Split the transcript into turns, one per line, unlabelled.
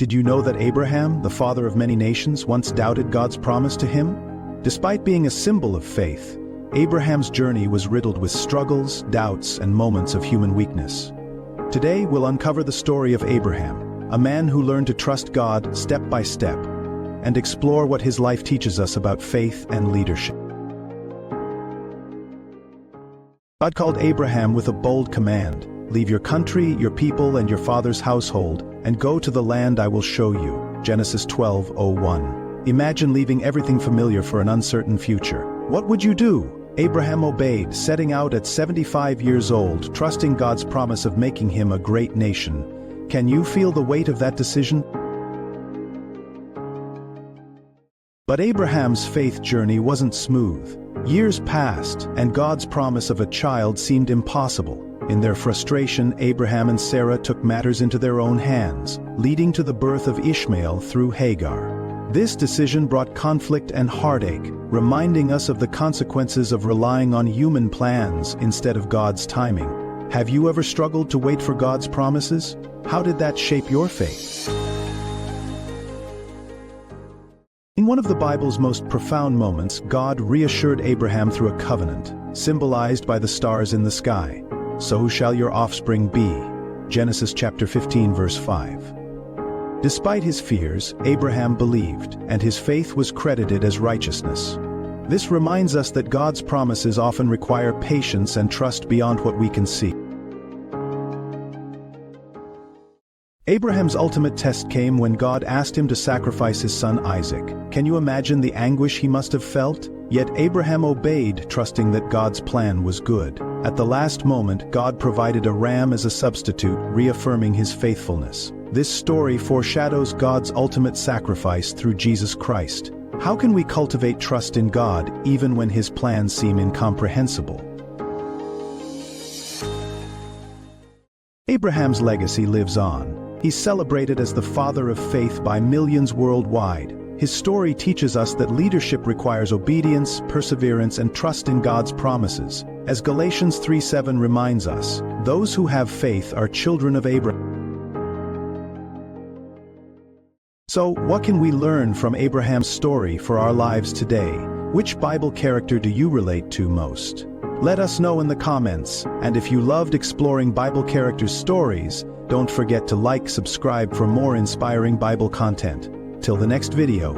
Did you know that Abraham, the father of many nations, once doubted God's promise to him? Despite being a symbol of faith, Abraham's journey was riddled with struggles, doubts, and moments of human weakness. Today, we'll uncover the story of Abraham, a man who learned to trust God step by step, and explore what his life teaches us about faith and leadership. God called Abraham with a bold command: "Leave your country, your people, and your father's household, and go to the land I will show you." Genesis 12:01. Imagine leaving everything familiar for an uncertain future. What would you do? Abraham obeyed, setting out at 75 years old, trusting God's promise of making him a great nation. Can you feel the weight of that decision? But Abraham's faith journey wasn't smooth. Years passed, and God's promise of a child seemed impossible. In their frustration, Abraham and Sarah took matters into their own hands, leading to the birth of Ishmael through Hagar. This decision brought conflict and heartache, reminding us of the consequences of relying on human plans instead of God's timing. Have you ever struggled to wait for God's promises? How did that shape your faith? In one of the Bible's most profound moments, God reassured Abraham through a covenant, symbolized by the stars in the sky. "So shall your offspring be." Genesis chapter 15 verse 5. Despite his fears, Abraham believed, and his faith was credited as righteousness. This reminds us that God's promises often require patience and trust beyond what we can see. Abraham's ultimate test came when God asked him to sacrifice his son Isaac. Can you imagine the anguish he must have felt? Yet Abraham obeyed, trusting that God's plan was good. At the last moment, God provided a ram as a substitute, reaffirming his faithfulness. This story foreshadows God's ultimate sacrifice through Jesus Christ. How can we cultivate trust in God even when his plans seem incomprehensible? Abraham's legacy lives on. He's celebrated as the father of faith by millions worldwide. His story teaches us that leadership requires obedience, perseverance, and trust in God's promises. As Galatians 3:7 reminds us, those who have faith are children of Abraham. So, what can we learn from Abraham's story for our lives today? Which Bible character do you relate to most? Let us know in the comments, and if you loved exploring Bible characters' stories, don't forget to like, subscribe for more inspiring Bible content. Till the next video.